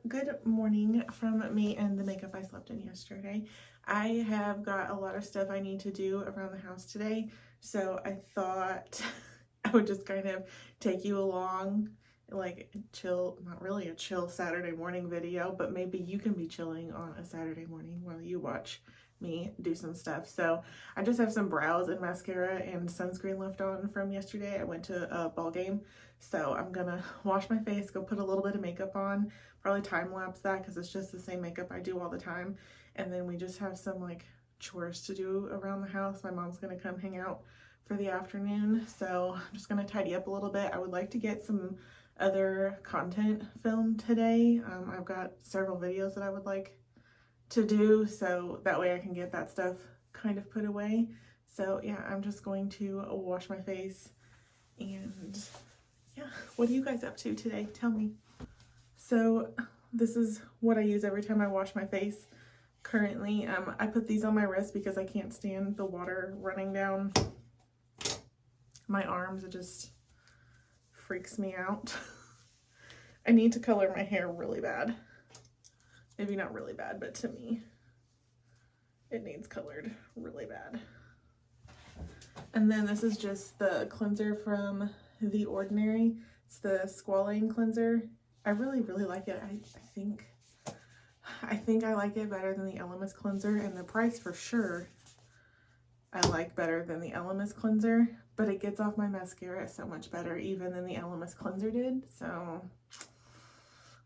good morning from me and the makeup I slept in yesterday. I have got a lot of stuff I need to do around the house today, so I thought I would just kind of take you along, like chill, not really a chill Saturday morning video, but maybe you can be chilling on a Saturday morning while you watch me do some stuff. So I just have some brows and mascara and sunscreen left on from yesterday. I went to a ball game, so I'm gonna wash my face, go put a little bit of makeup on, probably time lapse that because it's just the same makeup I do all the time. And then we just have some like chores to do around the house. My mom's gonna come hang out for the afternoon, so I'm just gonna tidy up a little bit. I would like to get some other content filmed today. I've got several videos that I would like to do, so that way I can get that stuff kind of put away. So yeah, I'm just going to wash my face, and yeah, what are you guys up to today? Tell me. So this is what I use every time I wash my face currently. I put these on my wrist because I can't stand the water running down my arms. It just freaks me out. I need to color my hair really bad. Maybe not really bad, but to me, it needs colored really bad. And then this is just the cleanser from The Ordinary. It's the squalane cleanser. I really like it. I think I like it better than the Elemis cleanser, and the price for sure I like better than the Elemis cleanser, but it gets off my mascara so much better even than the Elemis cleanser did. So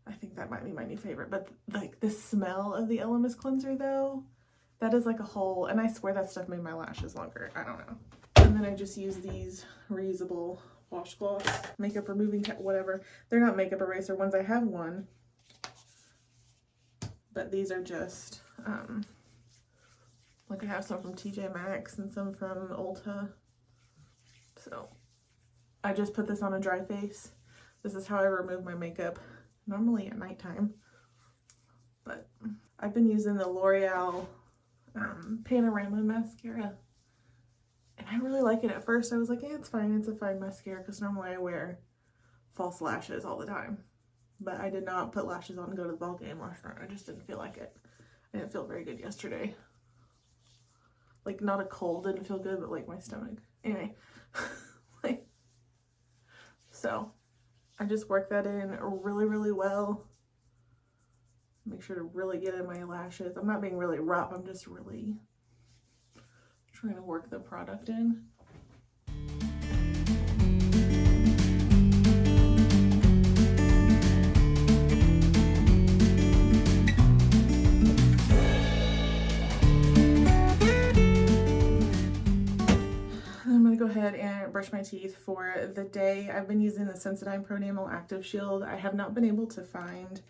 I think that might be my new favorite. But like the smell of the Elemis cleanser though, that is like a whole, and I swear that stuff made my lashes longer. I don't know. And then I just use these reusable washcloths, makeup removing, whatever. They're not makeup eraser ones. I have one, but these are just, like I have some from TJ Maxx and some from Ulta. So I just put this on a dry face. This is how I remove my makeup normally at nighttime, but I've been using the L'Oreal Panorama mascara, and I really like it. At first I was like, yeah, it's fine, it's a fine mascara, because normally I wear false lashes all the time, but I did not put lashes on to go to the ball game last night. I just didn't feel like it. I didn't feel very good yesterday. Like, not a cold didn't feel good, but like my stomach. Anyway, like, so I just work that in really well. Make sure to really get in my lashes. I'm not being really rough. I'm just really trying to work the product in. Go ahead and brush my teeth for the day. I've been using the Sensodyne Pronamel Active Shield. I have not been able to find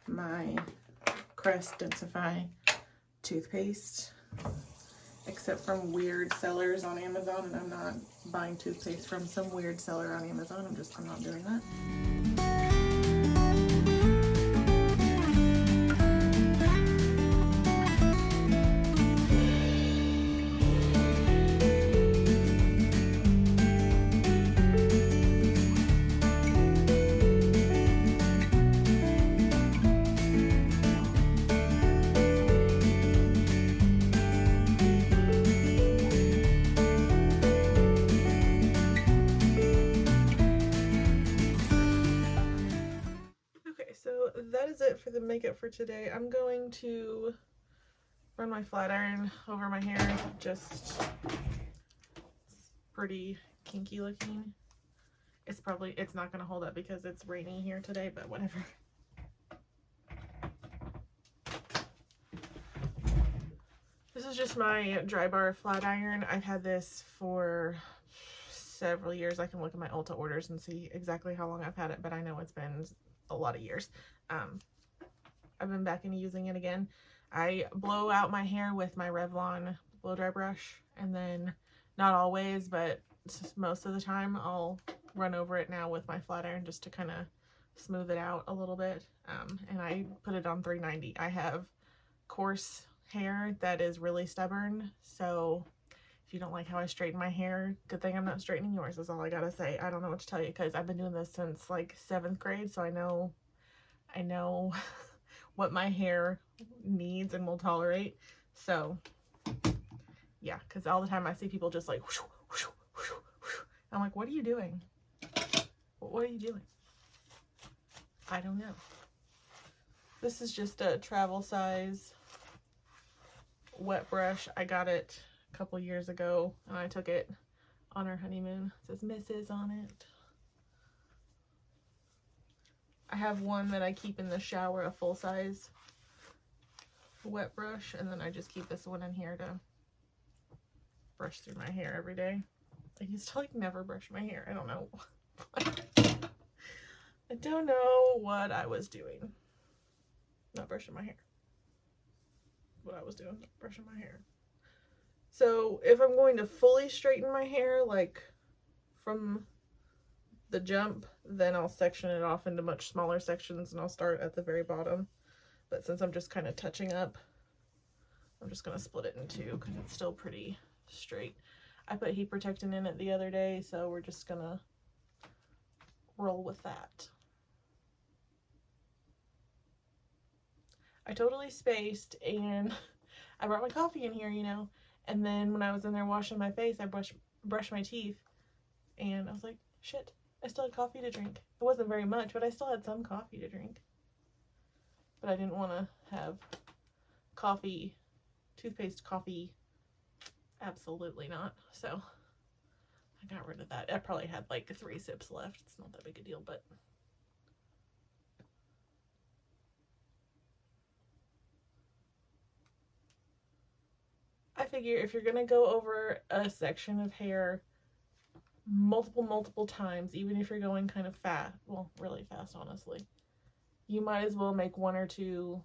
my Crest Densify toothpaste except from weird sellers on Amazon, and I'm not buying toothpaste from some weird seller on Amazon. I'm not doing that. That is it for the makeup for today. I'm going to run my flat iron over my hair. Just, it's pretty kinky looking. It's not going to hold up because it's rainy here today, but whatever. This is just my dry bar flat iron. I've had this for several years. I can look at my Ulta orders and see exactly how long I've had it, but I know it's been a lot of years. I've been back into using it again. I blow out my hair with my Revlon blow dry brush, and then not always, but most of the time I'll run over it now with my flat iron just to kind of smooth it out a little bit. And I put it on 390. I have coarse hair that is really stubborn, so if you don't like how I straighten my hair, good thing I'm not straightening yours, is all I gotta say. I don't know what to tell you, because I've been doing this since like 7th grade, so I know what my hair needs and will tolerate. So yeah, because all the time I see people just like whoosh, whoosh, whoosh, whoosh. I'm like, what are you doing? What are you doing? I don't know. This is just a travel size wet brush. I got it a couple years ago and I took it on our honeymoon. It says Mrs. on it. I have one that I keep in the shower, a full size wet brush, and then I just keep this one in here to brush through my hair every day. I used to like never brush my hair. I don't know. I don't know what I was doing. Not brushing my hair. What I was doing, brushing my hair. So if I'm going to fully straighten my hair, like from the jump, then I'll section it off into much smaller sections and I'll start at the very bottom. But since I'm just kind of touching up, I'm just going to split it in two because it's still pretty straight. I put heat protectant in it the other day, so we're just going to roll with that. I totally spaced and I brought my coffee in here, you know, and then when I was in there washing my face, I brushed my teeth and I was like, shit, I still had coffee to drink. It wasn't very much, but I still had some coffee to drink. But I didn't want to have coffee, toothpaste coffee, absolutely not. So I got rid of that. I probably had like 3 sips left. It's not that big a deal, but I figure if you're gonna go over a section of hair multiple times, even if you're going kind of fast, well, really fast, honestly, you might as well make 1 or 2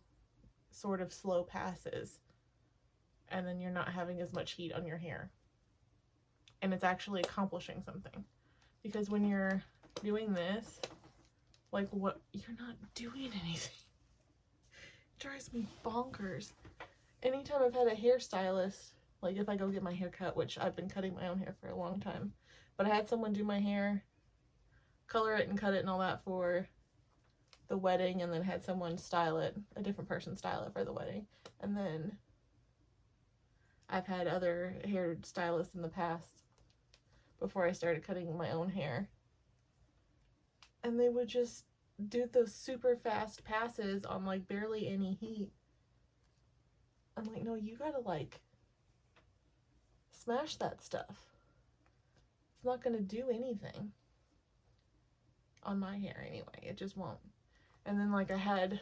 sort of slow passes, and then you're not having as much heat on your hair, and it's actually accomplishing something. Because when you're doing this, like, what, you're not doing anything. It drives me bonkers. Anytime I've had a hairstylist, like if I go get my hair cut, which I've been cutting my own hair for a long time, but I had someone do my hair, color it and cut it and all that for the wedding, and then had someone style it, a different person style it for the wedding. And then I've had other hair stylists in the past before I started cutting my own hair, and they would just do those super fast passes on like barely any heat. I'm like, no, you gotta like smash that stuff. It's not gonna do anything on my hair anyway. It just won't. And then like I had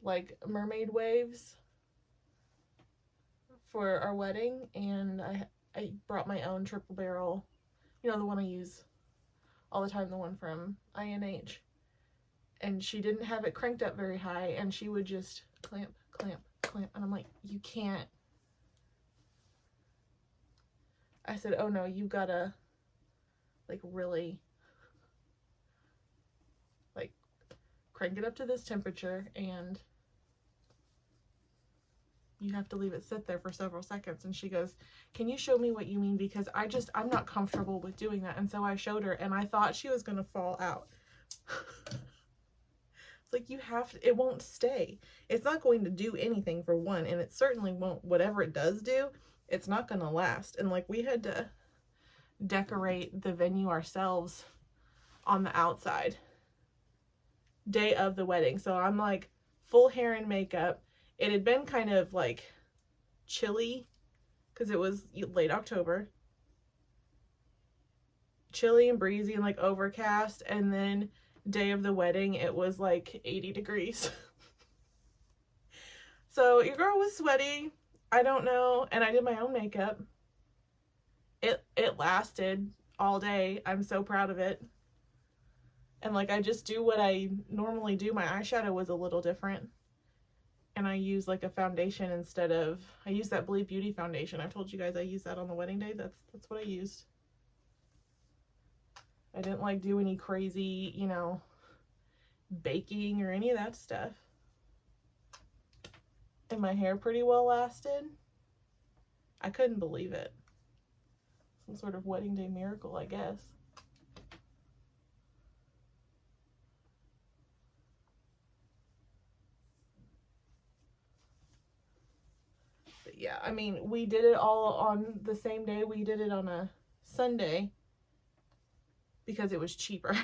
like mermaid waves for our wedding, and I brought my own triple barrel, you know, the one I use all the time, the one from INH. And she didn't have it cranked up very high, and she would just clamp, and I'm like, you can't. I said, oh no, you gotta like really like crank it up to this temperature, and you have to leave it sit there for several seconds. And she goes, can you show me what you mean, because I'm not comfortable with doing that. And so I showed her, and I thought she was gonna fall out. Like, you have to, it won't stay. It's not going to do anything, for one, and it certainly won't, whatever it does do, it's not going to last. And like, we had to decorate the venue ourselves on the outside day of the wedding. So I'm like full hair and makeup. It had been kind of like chilly because it was late October. Chilly and breezy and like overcast, and then day of the wedding it was like 80 degrees. So your girl was sweaty. I don't know. And I did my own makeup. It lasted all day. I'm so proud of it. And like, I just do what I normally do. My eyeshadow was a little different, and I use like a foundation instead of, I use that Believe Beauty foundation. I've told you guys I used that on the wedding day. That's what I used. I didn't like do any crazy, you know, baking or any of that stuff. And my hair pretty well lasted. I couldn't believe it. Some sort of wedding day miracle, I guess. yeah, I mean, we did it all on the same day. We did it on a Sunday because it was cheaper.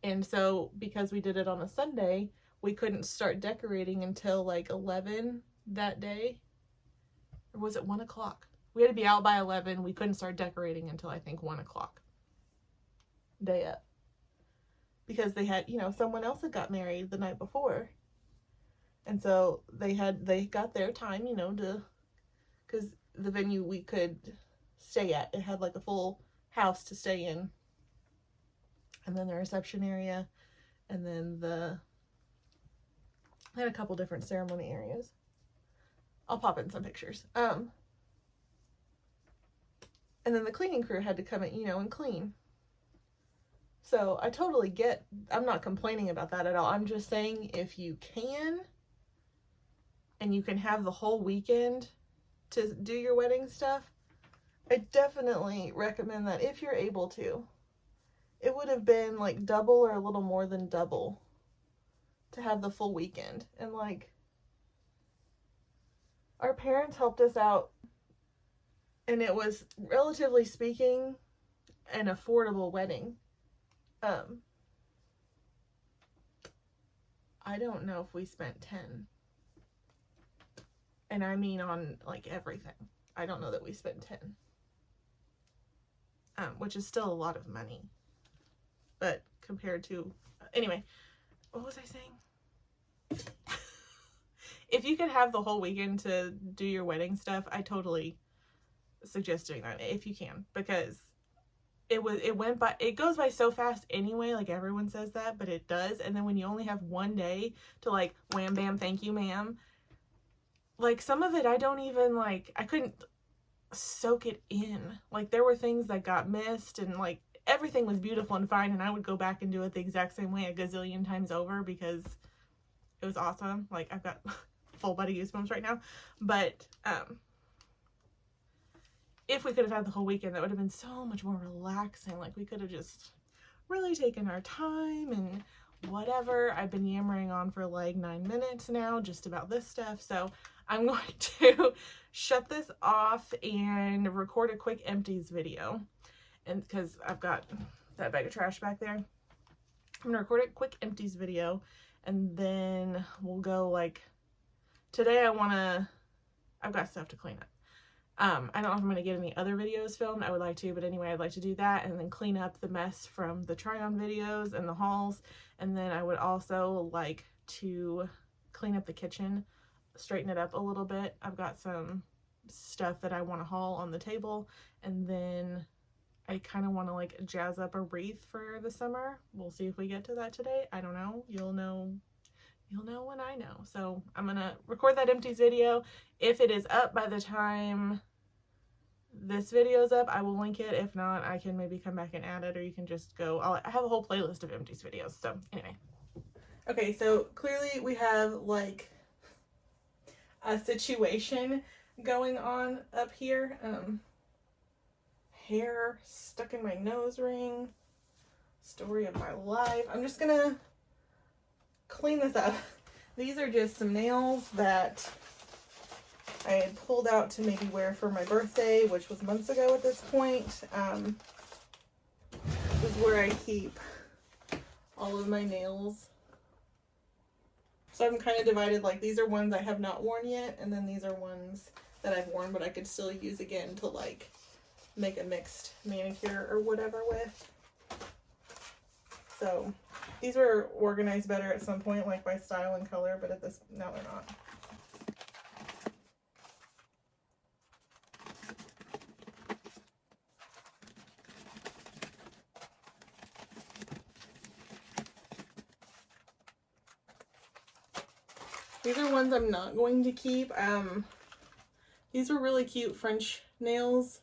And so because we did it on a Sunday, we couldn't start decorating until like 11 that day. Or was it 1 o'clock? We had to be out by 11. We couldn't start decorating until I think 1 o'clock. Day up. Because they had, you know, someone else had got married the night before. And so they got their time, you know, because the venue we could stay at, it had like a full house to stay in. And then the reception area, and then they had a couple different ceremony areas. I'll pop in some pictures. And then the cleaning crew had to come in, you know, and clean. So I totally get, I'm not complaining about that at all. I'm just saying if you can, and you can have the whole weekend to do your wedding stuff, I definitely recommend that if you're able to. It would have been like double or a little more than double to have the full weekend. And like, our parents helped us out, and it was, relatively speaking, an affordable wedding. I don't know if we spent 10. And I mean on like everything. I don't know that we spent 10. Which is still a lot of money. But compared to, anyway, what was I saying? If you could have the whole weekend to do your wedding stuff, I totally suggest doing that if you can, because it goes by so fast anyway. Like everyone says that, but it does. And then when you only have one day to like wham bam thank you ma'am, like some of it I don't even like, I couldn't soak it in. Like there were things that got missed, and like everything was beautiful and fine, and I would go back and do it the exact same way a gazillion times over because it was awesome. Like I've got full body goosebumps right now. But if we could have had the whole weekend, that would have been so much more relaxing. Like we could have just really taken our time and whatever. I've been yammering on for like 9 minutes now just about this stuff, so I'm going to shut this off and record a quick empties video. And because I've got that bag of trash back there, I'm gonna record a quick empties video, and then we'll go like, today I've got stuff to clean up. I don't know if I'm going to get any other videos filmed. I would like to, but anyway, I'd like to do that and then clean up the mess from the try-on videos and the hauls. And then I would also like to clean up the kitchen, straighten it up a little bit. I've got some stuff that I want to haul on the table, and then I kind of want to like jazz up a wreath for the summer. We'll see if we get to that today. I don't know. You'll know when I know. So I'm gonna record that empties video. If it is up by the time this video is up, I will link it. If not, I can maybe come back and add it, or you can just go, I have a whole playlist of empties videos. So anyway. Okay, so clearly we have like a situation going on up here. Hair stuck in my nose ring. Story of my life. I'm just gonna clean this up. These are just some nails that I had pulled out to maybe wear for my birthday, which was months ago at this point. This is where I keep all of my nails. So I'm kind of divided, like these are ones I have not worn yet, and then these are ones that I've worn but I could still use again to like make a mixed manicure or whatever with. So these were organized better at some point, like by style and color, but at this, no, they're not. These are ones I'm not going to keep. These were really cute French nails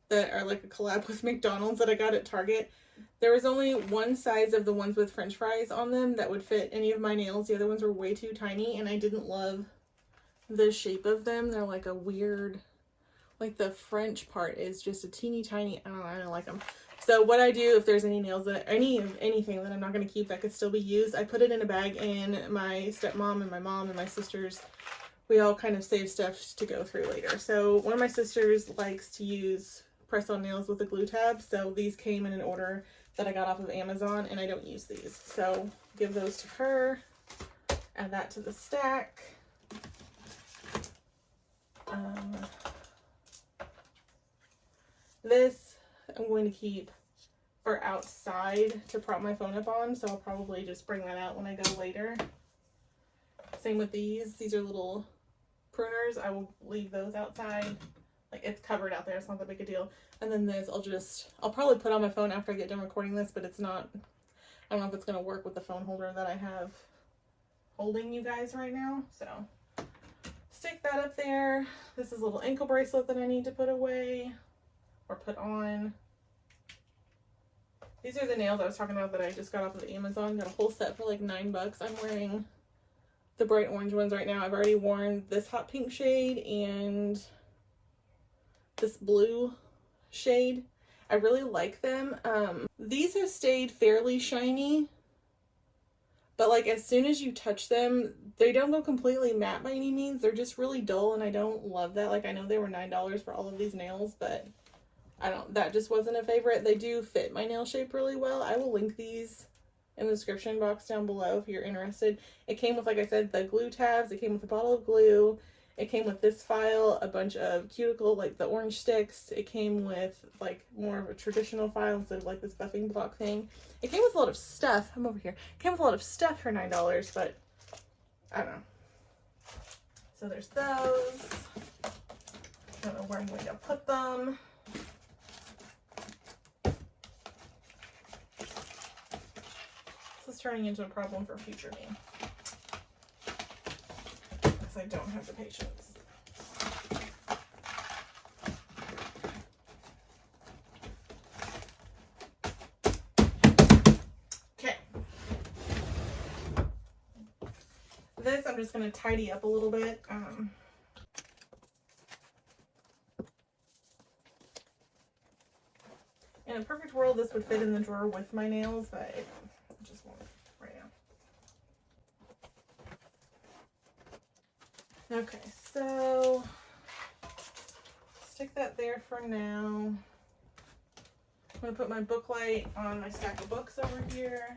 that are like a collab with McDonald's that I got at Target. There was only one size of the ones with French fries on them that would fit any of my nails. The other ones were way too tiny, and I didn't love the shape of them. They're like a weird, like the French part is just a teeny tiny, I don't like them. So what I do if there's any nails that, anything that I'm not going to keep that could still be used, I put it in a bag in my stepmom and my mom and my sister's we all kind of save stuff to go through later. So one of my sisters likes to use press-on nails with a glue tab. So these came in an order that I got off of Amazon, and I don't use these. So give those to her. Add that to the stack. This I'm going to keep for outside to prop my phone up on, so I'll probably just bring that out when I go later. Same with these. These are little pruners. I will leave those outside. Like, it's covered out there. It's not that big a deal. And then this, I'll probably put on my phone after I get done recording this, but it's not, I don't know if it's going to work with the phone holder that I have holding you guys right now. So stick that up there. This is a little ankle bracelet that I need to put away or put on. These are the nails I was talking about that I just got off of Amazon. Got a whole set for like $9. I'm wearing the bright orange ones right now. I've already worn this hot pink shade and this blue shade. I really like them. These have stayed fairly shiny, but like as soon as you touch them, they don't go completely matte by any means. They're just really dull, and I don't love that. Like, I know they were $9 for all of these nails, but that just wasn't a favorite. They do fit my nail shape really well. I will link these in the description box down below if you're interested. It came with, like I said, the glue tabs. It came with a bottle of glue. It came with this file, a bunch of cuticle, like the orange sticks. It came with like more of a traditional file instead of like this buffing block thing. It came with a lot of stuff. I'm over here. It came with a lot of stuff for $9, but I don't know. So there's those. I don't know where I'm going to put them. This is turning into a problem for future me, because I don't have the patience. Okay. This I'm just going to tidy up a little bit. In a perfect world, this would fit in the drawer with my nails, but it just won't right now. Okay, so stick that there for now. I'm going to put my book light on my stack of books over here.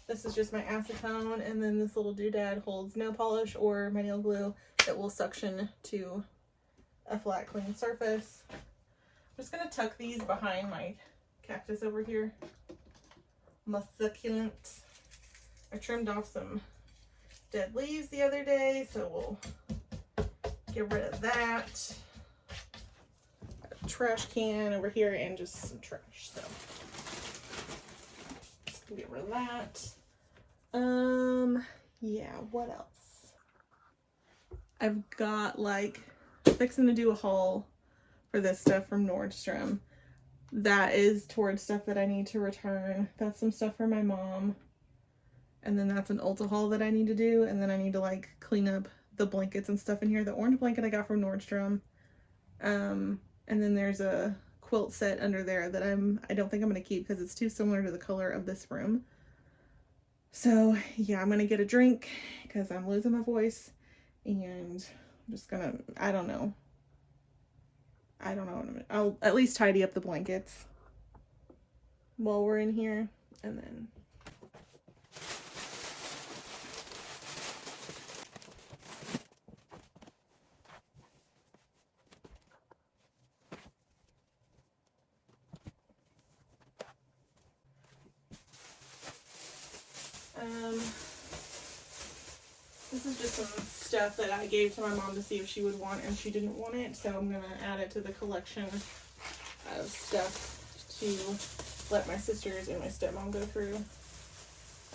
This is just my acetone, and then this little doodad holds nail polish or my nail glue that will suction to a flat, clean surface. I'm just going to tuck these behind my cactus over here. My succulent. I trimmed off some dead leaves the other day, so we'll get rid of that. A trash can over here and just some trash, so get rid of that. Yeah, what else? I've got like fixing to do a haul for this stuff from Nordstrom. That is towards stuff that I need to return. That's some stuff for my mom. And then that's an Ulta haul that I need to do. And then I need to like clean up the blankets and stuff in here. The orange blanket I got from Nordstrom. And then there's a quilt set under there that I don't think I'm going to keep because it's too similar to the color of this room. So yeah, I'm going to get a drink because I'm losing my voice. And I'm just going to, I don't know. I'll at least tidy up the blankets while we're in here, and then this is just some stuff that I gave to my mom to see if she would want, and she didn't want it, so I'm going to add it to the collection of stuff to let my sisters and my stepmom go through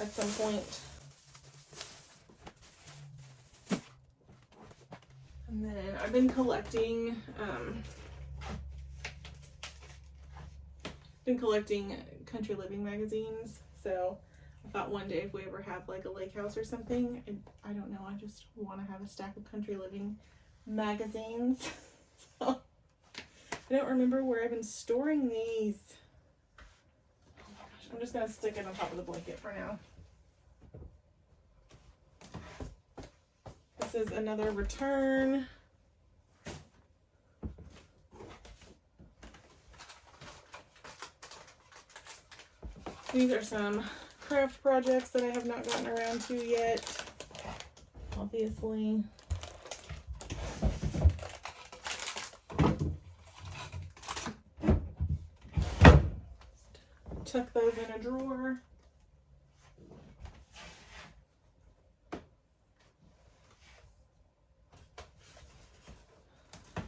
at some point. And then I've been collecting country living magazines, so I thought one day if we ever have like a lake house or something, I don't know, I just want to have a stack of country living magazines. So I don't remember where I've been storing these. Oh my gosh, I'm just going to stick it on top of the blanket for now. this is another return. These are some craft projects that I have not gotten around to yet, obviously. Tuck those in a drawer.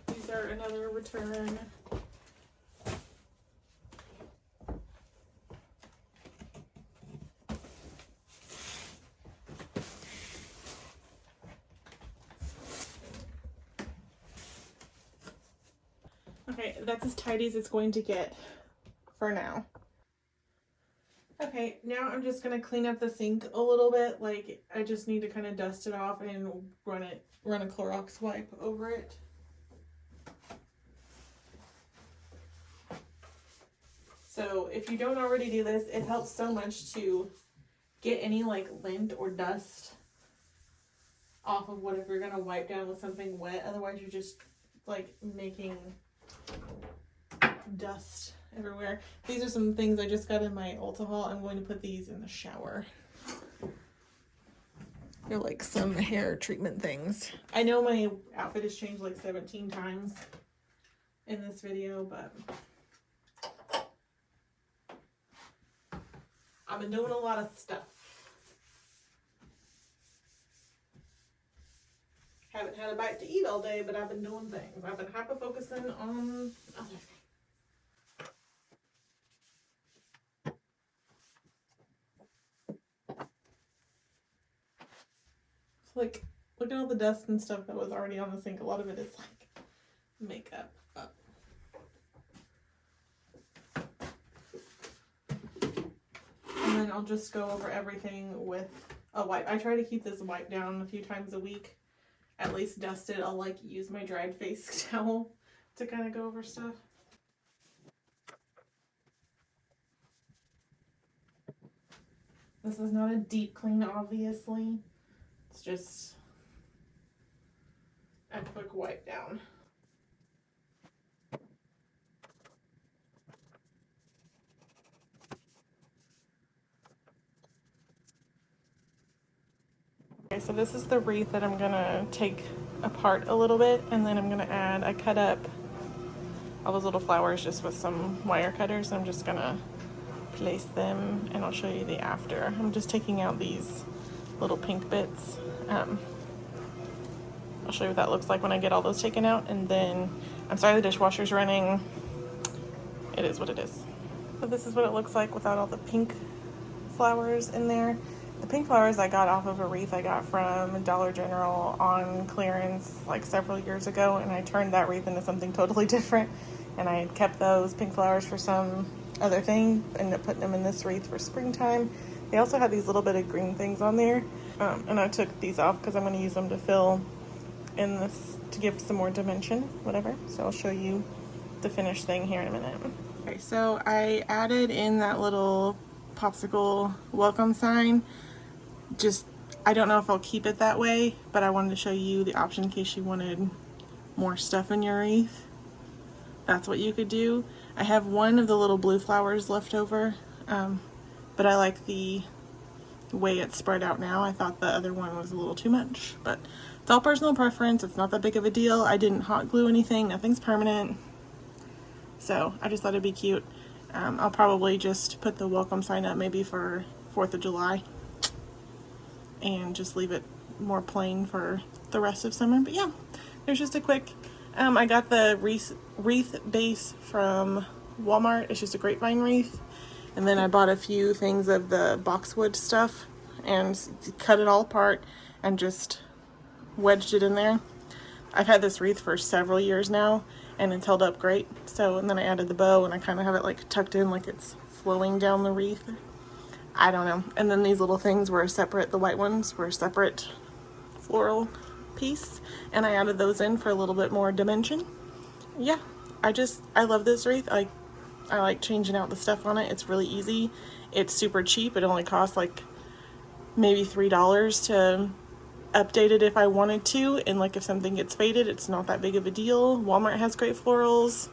These are another return. Okay, that's as tidy as it's going to get for now. Okay, now I'm just gonna clean up the sink a little bit. Like, I just need to kind of dust it off and run a Clorox wipe over it. So if you don't already do this, it helps so much to get any like lint or dust off of whatever you're gonna wipe down with something wet. Otherwise you're just like making dust everywhere. These are some things I just got in my Ulta haul. I'm going to put these in the shower. They're like some hair treatment things. I know my outfit has changed like 17 times in this video, but I've been doing a lot of stuff. Haven't had a bite to eat all day, but I've been doing things. I've been hyper-focusing on other things. Like, look at all the dust and stuff that was already on the sink. A lot of it is like makeup. And then I'll just go over everything with a wipe. I try to keep this wipe down a few times a week. At least dust it. I'll like use my dried face towel to kind of go over stuff. This is not a deep clean, obviously. It's just a quick wipe down. Okay, so this is the wreath that I'm gonna take apart a little bit, and then I'm gonna add, I cut up all those little flowers just with some wire cutters. I'm just gonna place them and I'll show you the after. I'm just taking out these little pink bits. I'll show you what that looks like when I get all those taken out, and then, I'm sorry the dishwasher's running. It is what it is. So this is what it looks like without all the pink flowers in there. The pink flowers I got off of a wreath I got from Dollar General on clearance like several years ago, and I turned that wreath into something totally different, and I had kept those pink flowers for some other thing, ended up putting them in this wreath for springtime. They also had these little bit of green things on there, and I took these off because I'm going to use them to fill in this, to give some more dimension, whatever. So I'll show you the finished thing here in a minute. Okay, so I added in that little popsicle welcome sign. Just, I don't know if I'll keep it that way, but I wanted to show you the option in case you wanted more stuff in your wreath. That's what you could do. I have one of the little blue flowers left over, but I like the way it's spread out now. I thought the other one was a little too much, but it's all personal preference. It's not that big of a deal. I didn't hot glue anything. Nothing's permanent. So I just thought it'd be cute. I'll probably just put the welcome sign up maybe for 4th of July and just leave it more plain for the rest of summer. But yeah, there's just a quick, I got the wreath base from Walmart. It's just a grapevine wreath. And then I bought a few things of the boxwood stuff and cut it all apart and just wedged it in there. I've had this wreath for several years now and it's held up great. So, and then I added the bow and I kind of have it like tucked in like it's flowing down the wreath. I don't know. And then these little things were separate, the white ones were a separate floral piece, and I added those in for a little bit more dimension. Yeah, I love this wreath. I like changing out the stuff on it. It's really easy. It's super cheap. It only costs like maybe $3 to update it if I wanted to, and like if something gets faded, it's not that big of a deal. Walmart has great florals.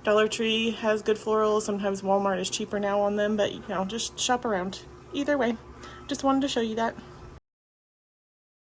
Dollar Tree has good florals. Sometimes Walmart is cheaper now on them, but you know, just shop around. Either way, just wanted to show you that.